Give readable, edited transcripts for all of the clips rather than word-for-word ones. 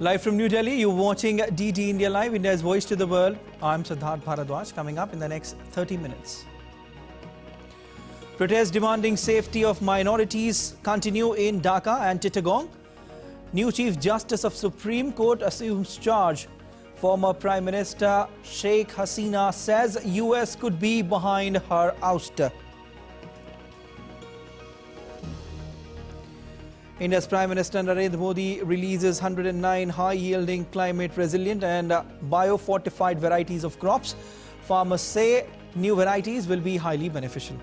Live from New Delhi, you're watching DD India Live, India's voice to the world. I'm Siddharth Bharadwaj. Coming up in the next 30 minutes. Protests demanding safety of minorities continue in Dhaka and Chittagong. New Chief Justice of Supreme Court assumes charge. Former Prime Minister Sheikh Hasina says US could be behind her ouster. India's Prime Minister Narendra Modi releases 109 high-yielding, climate-resilient and bio-fortified varieties of crops. Farmers say new varieties will be highly beneficial.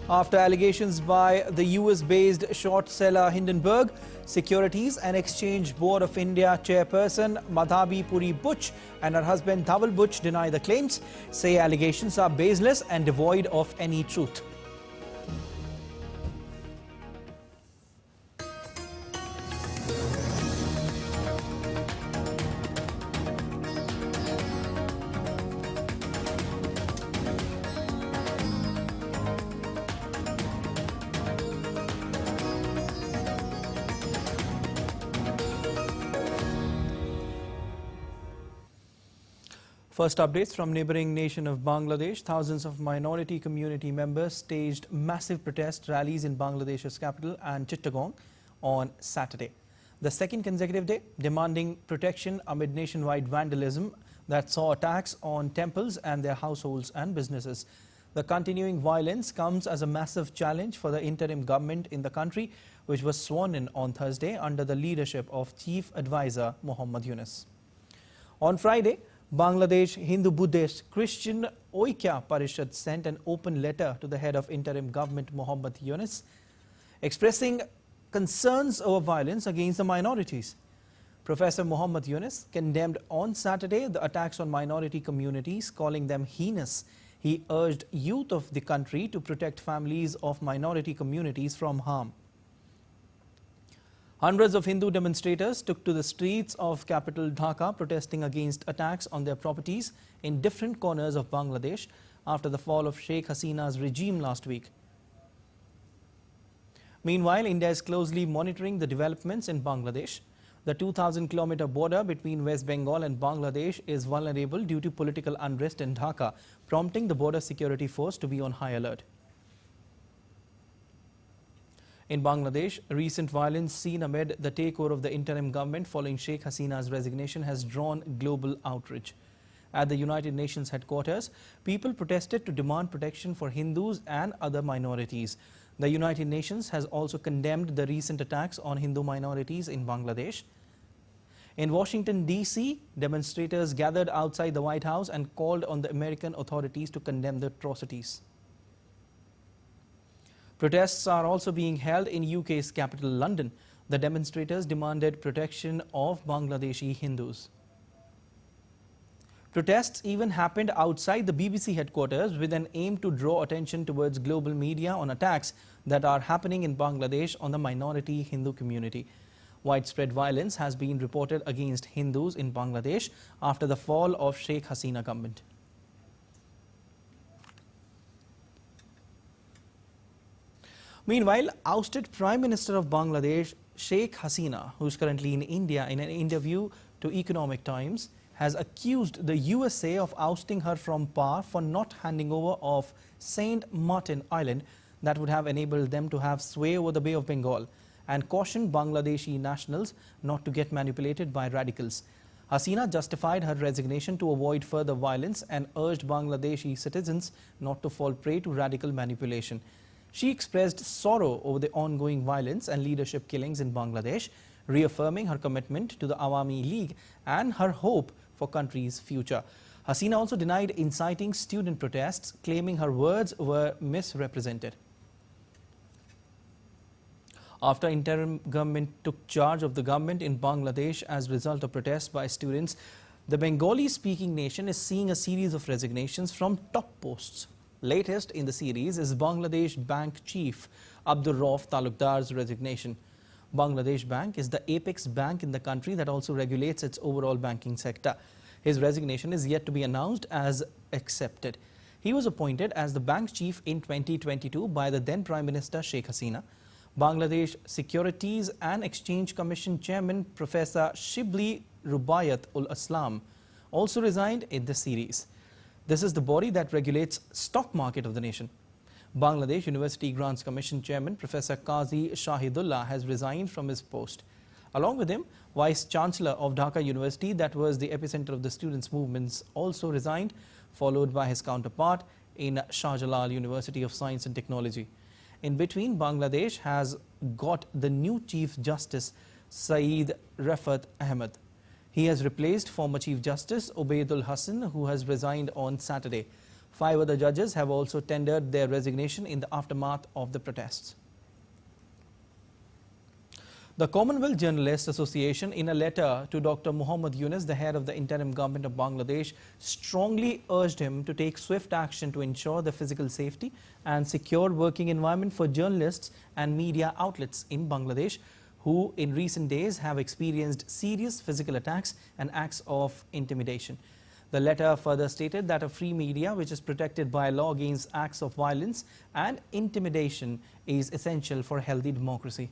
After allegations by the US-based short seller Hindenburg, Securities and Exchange Board of India chairperson Madavi Puris and her husband Dhaval Buch deny the claims, say allegations are baseless and devoid of any truth. First updates from neighbouring nation of Bangladesh. Thousands of minority community members staged massive protest rallies in Bangladesh's capital and Chittagong on Saturday. The second consecutive day demanding protection amid nationwide vandalism that saw attacks on temples and their households and businesses. The continuing violence comes as a massive challenge for the interim government in the country, which was sworn in on Thursday under the leadership of Chief Advisor Muhammad Yunus. On Friday, Bangladesh Hindu Buddhist Christian Oikya Parishad sent an open letter to the head of interim government Muhammad Yunus, expressing concerns over violence against the minorities. Professor Muhammad Yunus condemned on Saturday the attacks on minority communities, calling them heinous. He urged youth of the country to protect families of minority communities from harm. Hundreds of Hindu demonstrators took to the streets of capital Dhaka protesting against attacks on their properties in different corners of Bangladesh after the fall of Sheikh Hasina's regime last week. Meanwhile, India is closely monitoring the developments in Bangladesh. The 2,000-kilometer border between West Bengal and Bangladesh is vulnerable due to political unrest in Dhaka, prompting the border security force to be on high alert. In Bangladesh, recent violence seen amid the takeover of the interim government following Sheikh Hasina's resignation has drawn global outrage. At the United Nations headquarters, people protested to demand protection for Hindus and other minorities. The United Nations has also condemned the recent attacks on Hindu minorities in Bangladesh. In Washington, D.C., demonstrators gathered outside the White House and called on the American authorities to condemn the atrocities. Protests are also being held in UK's capital, London. The demonstrators demanded protection of Bangladeshi Hindus. Protests even happened outside the BBC headquarters with an aim to draw attention towards global media on attacks that are happening in Bangladesh on the minority Hindu community. Widespread violence has been reported against Hindus in Bangladesh after the fall of Sheikh Hasina government. Meanwhile, ousted Prime Minister of Bangladesh, Sheikh Hasina, who is currently in India, in an interview to Economic Times, has accused the USA of ousting her from power for not handing over of Saint Martin Island that would have enabled them to have sway over the Bay of Bengal, and cautioned Bangladeshi nationals not to get manipulated by radicals. Hasina justified her resignation to avoid further violence and urged Bangladeshi citizens not to fall prey to radical manipulation. She expressed sorrow over the ongoing violence and leadership killings in Bangladesh, reaffirming her commitment to the Awami League and her hope for country's future. Hasina also denied inciting student protests, claiming her words were misrepresented. After interim government took charge of the government in Bangladesh as a result of protests by students, the Bengali-speaking nation is seeing a series of resignations from top posts. Latest in the series is Bangladesh Bank Chief Abdur Rauf Talukdar's resignation. Bangladesh Bank is the apex bank in the country that also regulates its overall banking sector. His resignation is yet to be announced as accepted. He was appointed as the bank chief in 2022 by the then Prime Minister Sheikh Hasina. Bangladesh Securities and Exchange Commission Chairman Professor Shibli Rubaiyat ul Islam also resigned in this series. This is the body that regulates stock market of the nation. Bangladesh University Grants Commission Chairman Professor Qazi Shahidullah has resigned from his post. Along with him, Vice Chancellor of Dhaka University, that was the epicenter of the students' movements, also resigned, followed by his counterpart in Shah Jalal University of Science and Technology. In between, Bangladesh has got the new Chief Justice, Saeed Rafat Ahmed. He has replaced former Chief Justice Obaidul Hassan, who has resigned on Saturday. 5 other judges have also tendered their resignation in the aftermath of the protests. The Commonwealth Journalists Association, in a letter to Dr. Muhammad Yunus, the head of the interim government of Bangladesh, strongly urged him to take swift action to ensure the physical safety and secure working environment for journalists and media outlets in Bangladesh, who in recent days have experienced serious physical attacks and acts of intimidation. The letter further stated that a free media, which is protected by law against acts of violence and intimidation, is essential for a healthy democracy.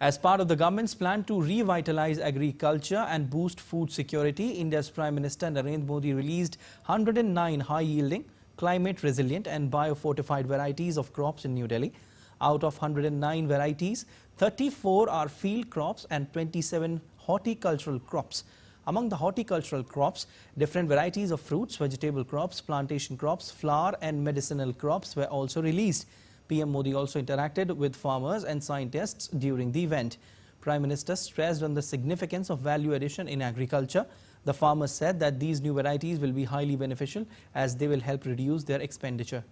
As part of the government's plan to revitalize agriculture and boost food security, India's Prime Minister Narendra Modi released 109 high-yielding, climate-resilient and biofortified varieties of crops in New Delhi. Out of 109 varieties, 34 are field crops and 27 horticultural crops. Among the horticultural crops, different varieties of fruits, vegetable crops, plantation crops, flower and medicinal crops were also released. PM Modi also interacted with farmers and scientists during the event. Prime Minister stressed on the significance of value addition in agriculture. The farmers said that these new varieties will be highly beneficial as they will help reduce their expenditure.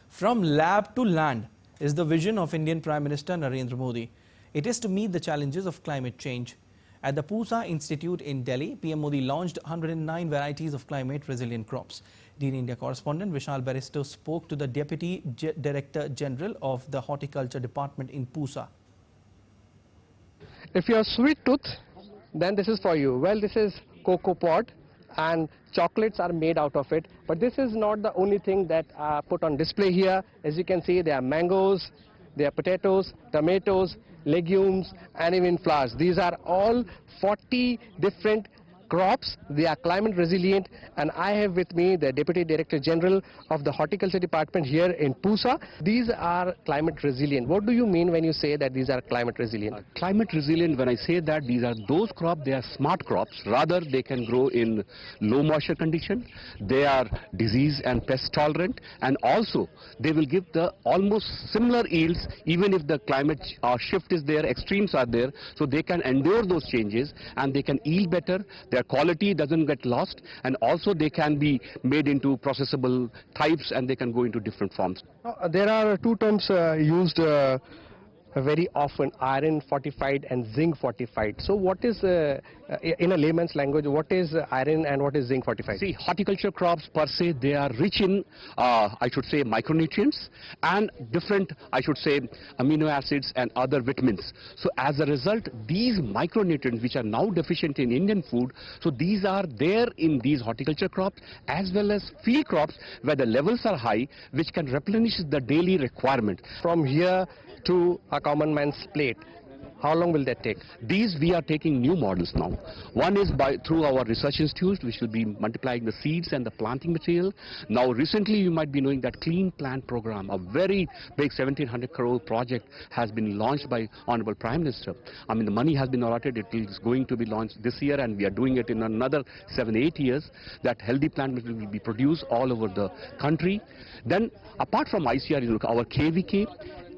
From lab to land is the vision of Indian Prime Minister Narendra Modi. It is to meet the challenges of climate change. At the Pusa Institute in Delhi, PM Modi launched 109 varieties of climate-resilient crops. DD India correspondent Vishal Baristo spoke to the Deputy Director General of the Horticulture Department in Pusa. If you have sweet tooth, then this is for you. Well, this is cocoa pod and chocolates are made out of it. But this is not the only thing that are put on display here. As you can see, there are mangoes, there are potatoes, tomatoes, legumes and even flowers. These are all 40 different crops. They are climate resilient, and I have with me the Deputy Director General of the Horticulture Department here in Pusa. These are climate resilient. What do you mean when you say that these are climate resilient? Climate resilient, when I say that these are those crops, they are smart crops. Rather, they can grow in low moisture condition. They are disease and pest tolerant, and also they will give the almost similar yields even if the climate shift is there, extremes are there. So they can endure those changes and they can yield better. Their quality doesn't get lost, and also they can be made into processable types and they can go into different forms. There are two terms used very often, iron fortified and zinc fortified. So what is, in a layman's language, what is iron and what is zinc fortified? See, horticulture crops per se, they are rich in, I should say, micronutrients and different, I should say, amino acids and other vitamins. So as a result, these micronutrients which are now deficient in Indian food, so these are there in these horticulture crops as well as field crops where the levels are high, which can replenish the daily requirement. From here to a common man's plate, how long will that take? These we are taking new models now. One is through our research institute, which will be multiplying the seeds and the planting material. Now recently you might be knowing that Clean Plant Program, a very big 1700 crore project, has been launched by Honorable Prime Minister. I mean, the money has been allotted. It is going to be launched this year, and we are doing it in another 7-8 years. That healthy plant material will be produced all over the country. Then apart from ICR, our KVK,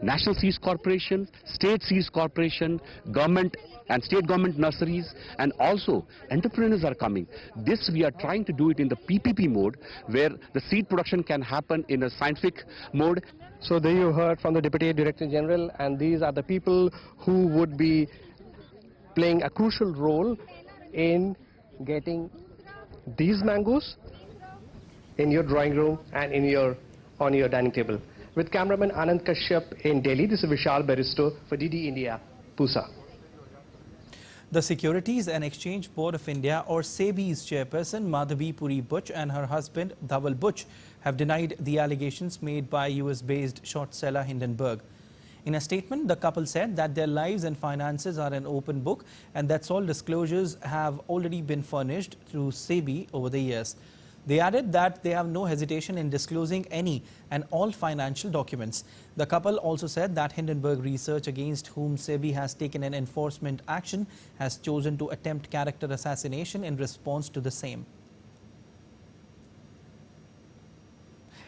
National Seeds Corporation, State Seeds Corporation, government and state government nurseries, and also entrepreneurs are coming. This we are trying to do it in the PPP mode, where the seed production can happen in a scientific mode. So there you heard from the Deputy Director General, and these are the people who would be playing a crucial role in getting these mangoes in your drawing room and on your dining table. With cameraman Anand Kashyap in Delhi, this is Vishal Baristo for DD India, Pusa. The Securities and Exchange Board of India, or SEBI's chairperson Madavi Puris and her husband Dhaval Butch have denied the allegations made by US-based short seller Hindenburg. In a statement, the couple said that their lives and finances are an open book and that all disclosures have already been furnished through SEBI over the years. They added that they have no hesitation in disclosing any and all financial documents. The couple also said that Hindenburg Research, against whom SEBI has taken an enforcement action, has chosen to attempt character assassination in response to the same.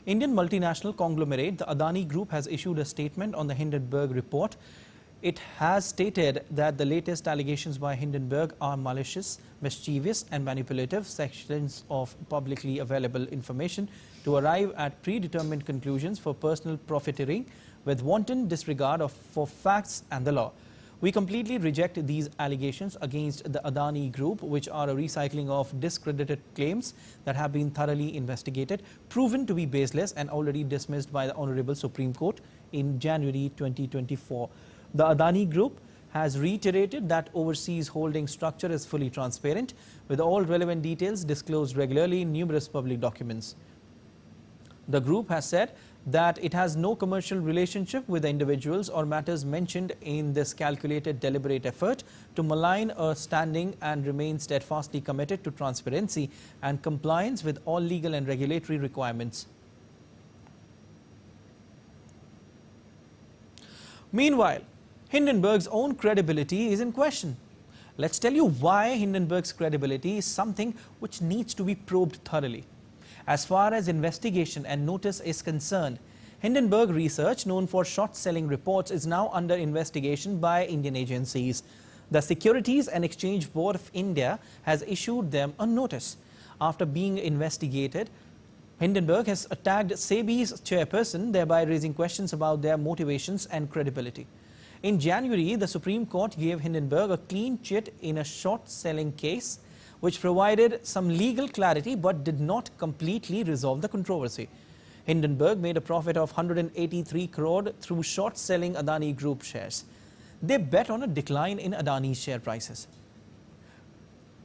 Indian multinational conglomerate, the Adani Group, has issued a statement on the Hindenburg report. It has stated that the latest allegations by Hindenburg are malicious, mischievous and manipulative sections of publicly available information to arrive at predetermined conclusions for personal profiteering with wanton disregard for facts and the law. We completely reject these allegations against the Adani Group, which are a recycling of discredited claims that have been thoroughly investigated, proven to be baseless and already dismissed by the Honorable Supreme Court in January 2024. The Adani Group has reiterated that overseas holding structure is fully transparent, with all relevant details disclosed regularly in numerous public documents. The group has said that it has no commercial relationship with the individuals or matters mentioned in this calculated, deliberate effort to malign a standing and remain steadfastly committed to transparency and compliance with all legal and regulatory requirements. Meanwhile, Hindenburg's own credibility is in question. Let's tell you why Hindenburg's credibility is something which needs to be probed thoroughly. As far as investigation and notice is concerned, Hindenburg Research, known for short-selling reports, is now under investigation by Indian agencies. The Securities and Exchange Board of India has issued them a notice. After being investigated, Hindenburg has attacked SEBI's chairperson, thereby raising questions about their motivations and credibility. In January, the Supreme Court gave Hindenburg a clean chit in a short-selling case, which provided some legal clarity but did not completely resolve the controversy. Hindenburg made a profit of 183 crore through short-selling Adani Group shares. They bet on a decline in Adani's share prices.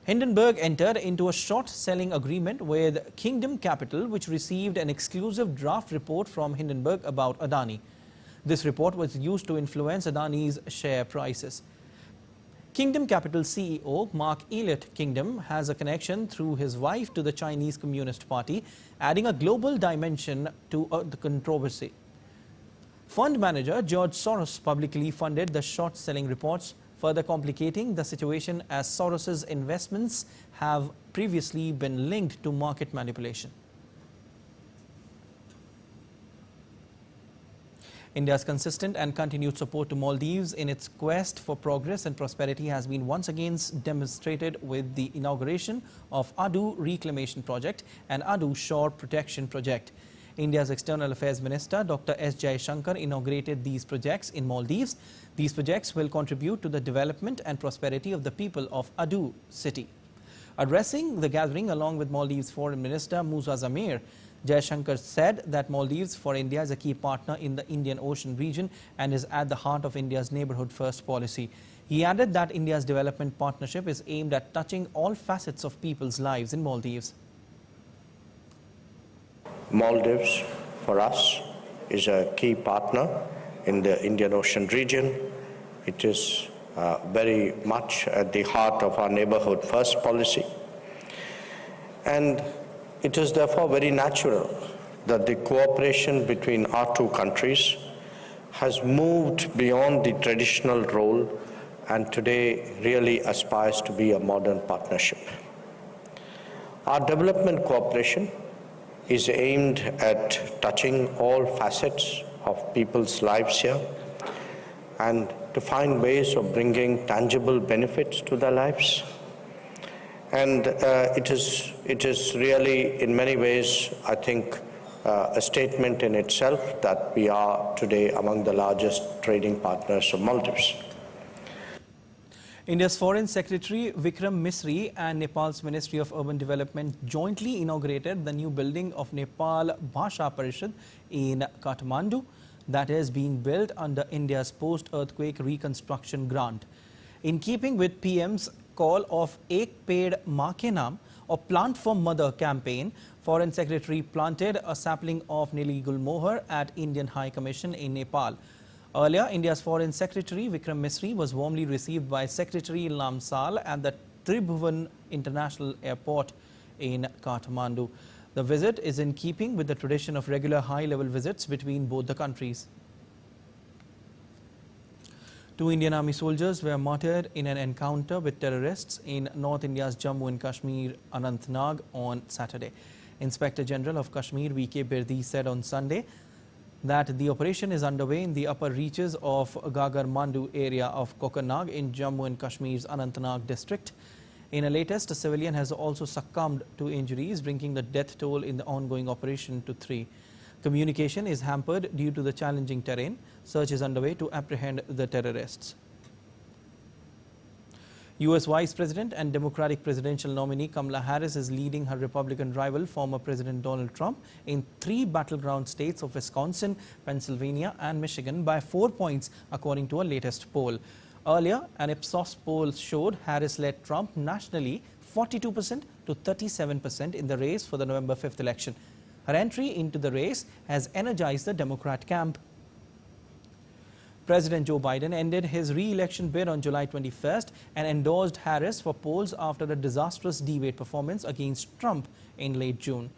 Hindenburg entered into a short-selling agreement with Kingdom Capital, which received an exclusive draft report from Hindenburg about Adani. This report was used to influence Adani's share prices. Kingdom Capital CEO Mark Elliott Kingdom has a connection through his wife to the Chinese Communist Party, adding a global dimension to the controversy. Fund manager George Soros publicly funded the short-selling reports, further complicating the situation as Soros's investments have previously been linked to market manipulation. India's consistent and continued support to Maldives in its quest for progress and prosperity has been once again demonstrated with the inauguration of Adu Reclamation Project and Adu Shore Protection Project. India's External Affairs Minister Dr. S. Jaishankar inaugurated these projects in Maldives. These projects will contribute to the development and prosperity of the people of Adu city. Addressing the gathering along with Maldives Foreign Minister Musa Zamir, Jaishankar said that Maldives for India is a key partner in the Indian Ocean region and is at the heart of India's neighborhood first policy. He added that India's development partnership is aimed at touching all facets of people's lives in Maldives. Maldives, for us, is a key partner in the Indian Ocean region. It is very much at the heart of our neighborhood first policy. And it is therefore very natural that the cooperation between our two countries has moved beyond the traditional role and today really aspires to be a modern partnership. Our development cooperation is aimed at touching all facets of people's lives here and to find ways of bringing tangible benefits to their lives. And it is really, in many ways, I think, a statement in itself that we are today among the largest trading partners of Maldives. India's Foreign Secretary Vikram Misri and Nepal's Ministry of Urban Development jointly inaugurated the new building of Nepal Bhasha Parishad in Kathmandu that is being built under India's post-earthquake reconstruction grant. In keeping with PM's call of Ek Ped Maa Ke Naam or Plant for Mother campaign, Foreign Secretary planted a sapling of nearly Gulmohar at Indian High Commission in Nepal. Earlier, India's Foreign Secretary Vikram Misri was warmly received by Secretary Lamsal at the Tribhuvan International Airport in Kathmandu. The visit is in keeping with the tradition of regular high-level visits between both the countries. 2 Indian Army soldiers were martyred in an encounter with terrorists in North India's Jammu and Kashmir, Anantnag on Saturday. Inspector General of Kashmir V.K. Birdi said on Sunday that the operation is underway in the upper reaches of Gagar Mandu area of Kokarnag in Jammu and Kashmir's Anantnag district. In a latest, a civilian has also succumbed to injuries, bringing the death toll in the ongoing operation to 3. Communication is hampered due to the challenging terrain. Search is underway to apprehend the terrorists. U.S. Vice President and Democratic presidential nominee Kamala Harris is leading her Republican rival, former President Donald Trump, in 3 battleground states of Wisconsin, Pennsylvania and Michigan by 4 points, according to a latest poll. Earlier, an Ipsos poll showed Harris led Trump nationally 42% to 37% in the race for the November 5th election. Her entry into the race has energized the Democrat camp. President Joe Biden ended his re-election bid on July 21st and endorsed Harris for polls after a disastrous debate performance against Trump in late June.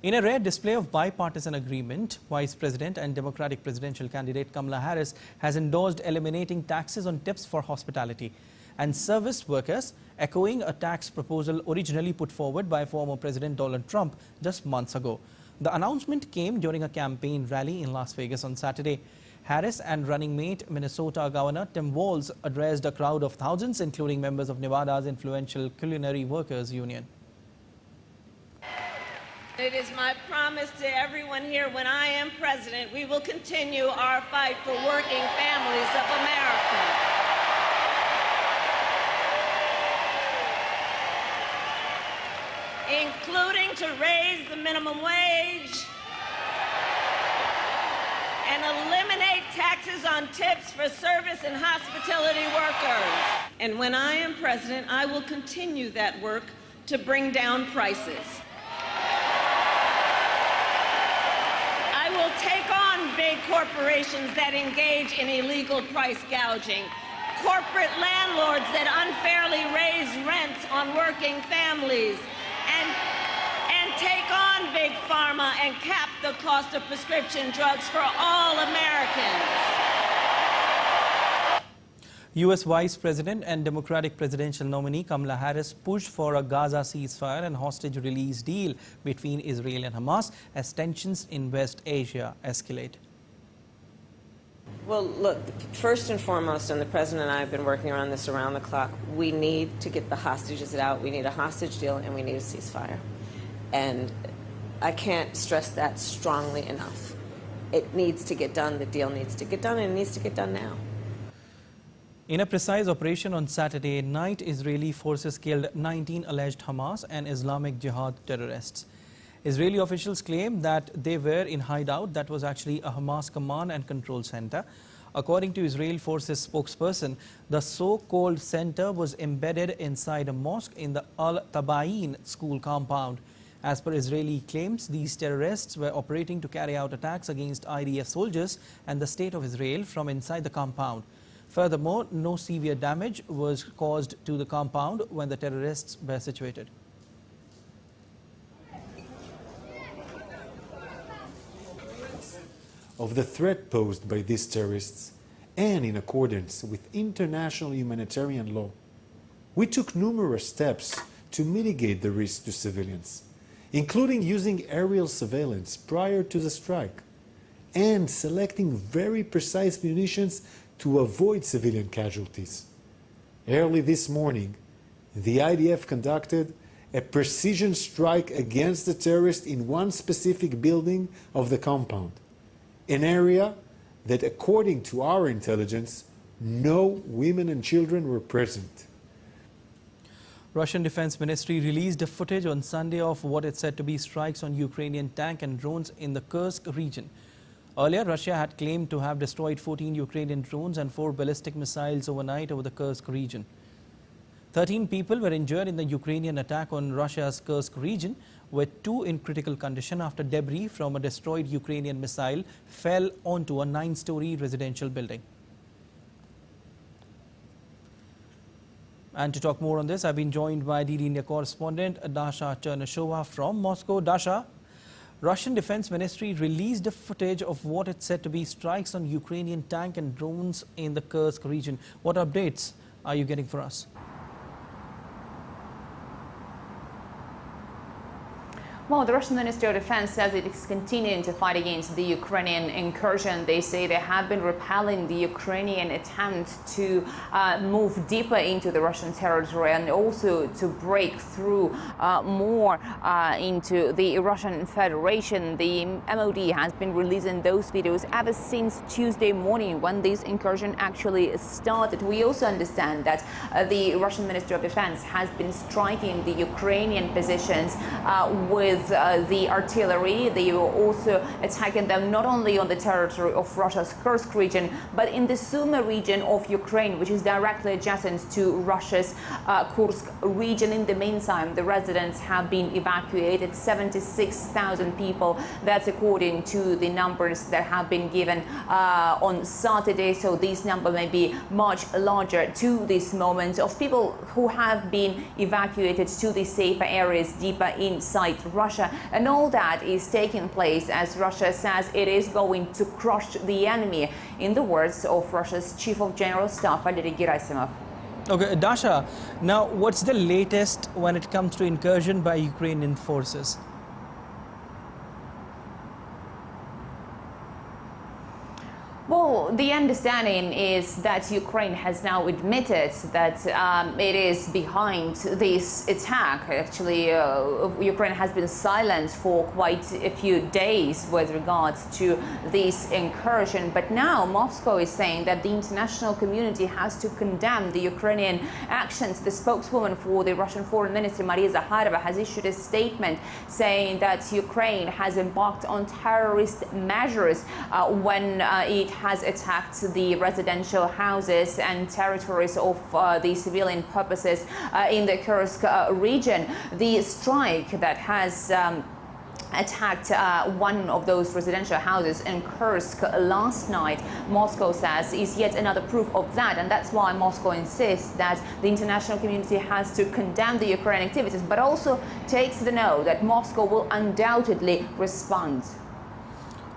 In a rare display of bipartisan agreement, Vice President and Democratic presidential candidate Kamala Harris has endorsed eliminating taxes on tips for hospitality and service workers, echoing a tax proposal originally put forward by former President Donald Trump just months ago. The announcement came during a campaign rally in Las Vegas on Saturday. Harris and running mate Minnesota Governor Tim Walz addressed a crowd of thousands, including members of Nevada's influential Culinary Workers Union. It is my promise to everyone here, when I am president, we will continue our fight for working families of America. Including to raise the minimum wage and eliminate taxes on tips for service and hospitality workers. And when I am president, I will continue that work to bring down prices. I will take on big corporations that engage in illegal price gouging, corporate landlords that unfairly raise rents on working families, and take on big pharma and cap the cost of prescription drugs for all Americans. U.S. Vice President and Democratic presidential nominee Kamala Harris pushed for a Gaza ceasefire and hostage release deal between Israel and Hamas as tensions in West Asia escalate. Well, look, first and foremost, and the President and I have been working on this around the clock, we need to get the hostages out. We need a hostage deal and we need a ceasefire. And I can't stress that strongly enough. It needs to get done, the deal needs to get done, and it needs to get done now. In a precise operation on Saturday night, Israeli forces killed 19 alleged Hamas and Islamic Jihad terrorists. Israeli officials claim that they were in hideout that was actually a Hamas command and control center. According to Israel Forces spokesperson, the so-called center was embedded inside a mosque in the Al-Tabayin school compound. As per Israeli claims, these terrorists were operating to carry out attacks against IDF soldiers and the state of Israel from inside the compound. Furthermore, no severe damage was caused to the compound when the terrorists were situated. Of the threat posed by these terrorists, and in accordance with international humanitarian law, we took numerous steps to mitigate the risk to civilians, including using aerial surveillance prior to the strike and selecting very precise munitions to avoid civilian casualties. Early this morning, the IDF conducted a precision strike against the terrorists in one specific building of the compound, an area that, according to our intelligence, no women and children were present. Russian Defense Ministry released a footage on Sunday of what it said to be strikes on Ukrainian tank and drones in the Kursk region. Earlier, Russia had claimed to have destroyed 14 Ukrainian drones and 4 ballistic missiles overnight over the Kursk region. 13 people were injured in the Ukrainian attack on Russia's Kursk region, with 2 in critical condition after debris from a destroyed Ukrainian missile fell onto a 9-story residential building. And to talk more on this, I've been joined by DD India correspondent Dasha Chernashova from Moscow. Dasha, Russian Defense Ministry released a footage of what it said to be strikes on Ukrainian tank and drones in the Kursk region. What updates are you getting for us? Well, the Russian Ministry of Defense says it is continuing to fight against the Ukrainian incursion. They say they have been repelling the Ukrainian attempt to move deeper into the Russian territory and also to break through more into the Russian Federation. The MOD has been releasing those videos ever since Tuesday morning when this incursion actually started. We also understand that the Russian Ministry of Defense has been striking the Ukrainian positions with the artillery. They were also attacking them not only on the territory of Russia's Kursk region, but in the Sumy region of Ukraine, which is directly adjacent to Russia's Kursk region. In the meantime, the residents have been evacuated, 76,000 people. That's according to the numbers that have been given on Saturday. So this number may be much larger to this moment of people who have been evacuated to the safer areas deeper inside Russia. And all that is taking place as Russia says it is going to crush the enemy, in the words of Russia's Chief of General Staff, Valery Gerasimov. Okay, Dasha, now what's the latest when it comes to incursion by Ukrainian forces? Well, the understanding is that Ukraine has now admitted that it is behind this attack. Actually, Ukraine has been silent for quite a few days with regards to this incursion. But now Moscow is saying that the international community has to condemn the Ukrainian actions. The spokeswoman for the Russian Foreign Ministry, Maria Zakharova, has issued a statement saying that Ukraine has embarked on terrorist measures when it has attacked the residential houses and territories of the civilian purposes in the Kursk region. The strike that has attacked one of those residential houses in Kursk last night, Moscow says, is yet another proof of that, and that's why Moscow insists that the international community has to condemn the Ukrainian activities, but also takes the note that Moscow will undoubtedly respond.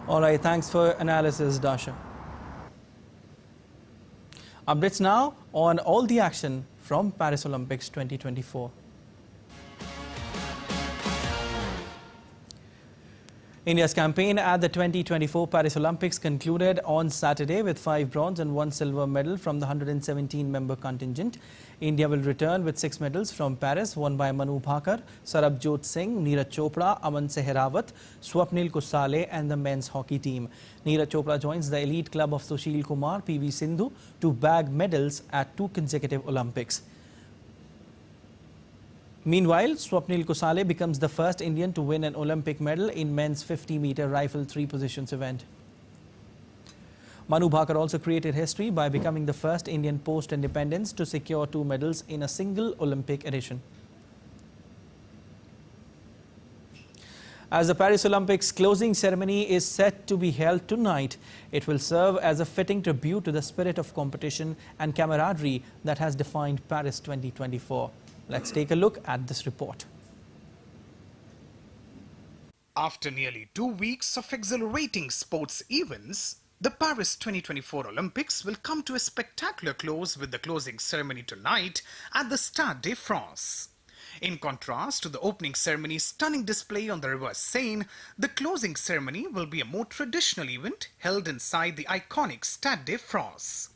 All right, thanks for analysis, Dasha. Updates now on all the action from Paris Olympics 2024. India's campaign at the 2024 Paris Olympics concluded on Saturday with 5 bronze and 1 silver medal from the 117-member contingent. India will return with 6 medals from Paris, won by Manu Bhakar, Sarabjot Singh, Neeraj Chopra, Aman Sehrawat, Swapnil Kusale and the men's hockey team. Neeraj Chopra joins the elite club of Sushil Kumar, PV Sindhu to bag medals at 2 consecutive Olympics. Meanwhile, Swapnil Kusale becomes the first Indian to win an Olympic medal in men's 50-meter rifle 3 positions event. Manu Bhakar also created history by becoming the first Indian post-independence to secure 2 medals in a single Olympic edition. As the Paris Olympics closing ceremony is set to be held tonight, it will serve as a fitting tribute to the spirit of competition and camaraderie that has defined Paris 2024. Let's take a look at this report. After nearly 2 weeks of exhilarating sports events, the Paris 2024 Olympics will come to a spectacular close with the closing ceremony tonight at the Stade de France. In contrast to the opening ceremony's stunning display on the River Seine, the closing ceremony will be a more traditional event held inside the iconic Stade de France.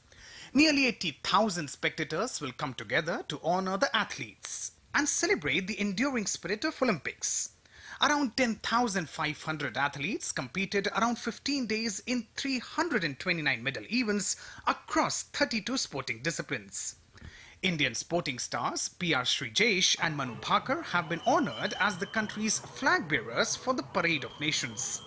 Nearly 80,000 spectators will come together to honor the athletes and celebrate the enduring spirit of Olympics. Around 10,500 athletes competed around 15 days in 329 medal events across 32 sporting disciplines. Indian sporting stars PR Srijesh and Manu Bhakar have been honored as the country's flag bearers for the Parade of Nations.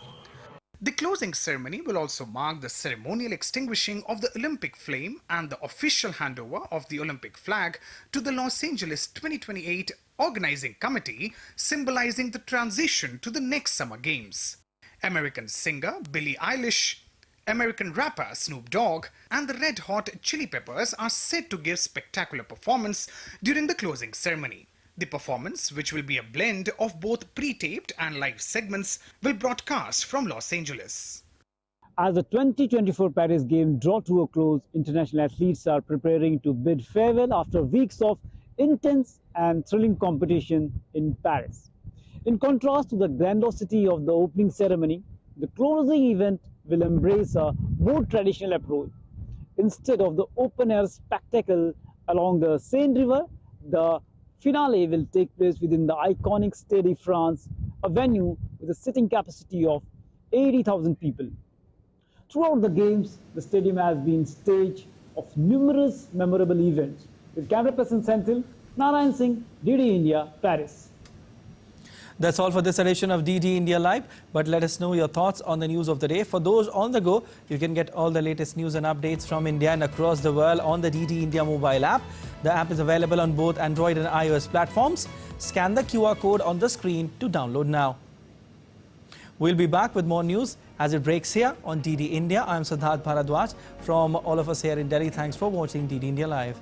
The closing ceremony will also mark the ceremonial extinguishing of the Olympic flame and the official handover of the Olympic flag to the Los Angeles 2028 Organizing Committee, symbolizing the transition to the next Summer Games. American singer Billie Eilish, American rapper Snoop Dogg and the Red Hot Chili Peppers are set to give spectacular performance during the closing ceremony. The performance, which will be a blend of both pre-taped and live segments, will broadcast from Los Angeles. As the 2024 Paris Games draw to a close, international athletes are preparing to bid farewell after weeks of intense and thrilling competition in Paris. In contrast to the grandiosity of the opening ceremony, the closing event will embrace a more traditional approach. Instead of the open-air spectacle along the Seine River, the finale will take place within the iconic Stade de France, a venue with a sitting capacity of 80,000 people. Throughout the Games, the stadium has been stage of numerous memorable events. With camera person Senthil, Narayan Singh, DD India, Paris. That's all for this edition of DD India Live, but let us know your thoughts on the news of the day. For those on the go, you can get all the latest news and updates from India and across the world on the DD India mobile app. The app is available on both Android and iOS platforms. Scan the QR code on the screen to download now. We'll be back with more news as it breaks here on DD India. I'm Siddharth Bharadwaj. From all of us here in Delhi, thanks for watching DD India Live.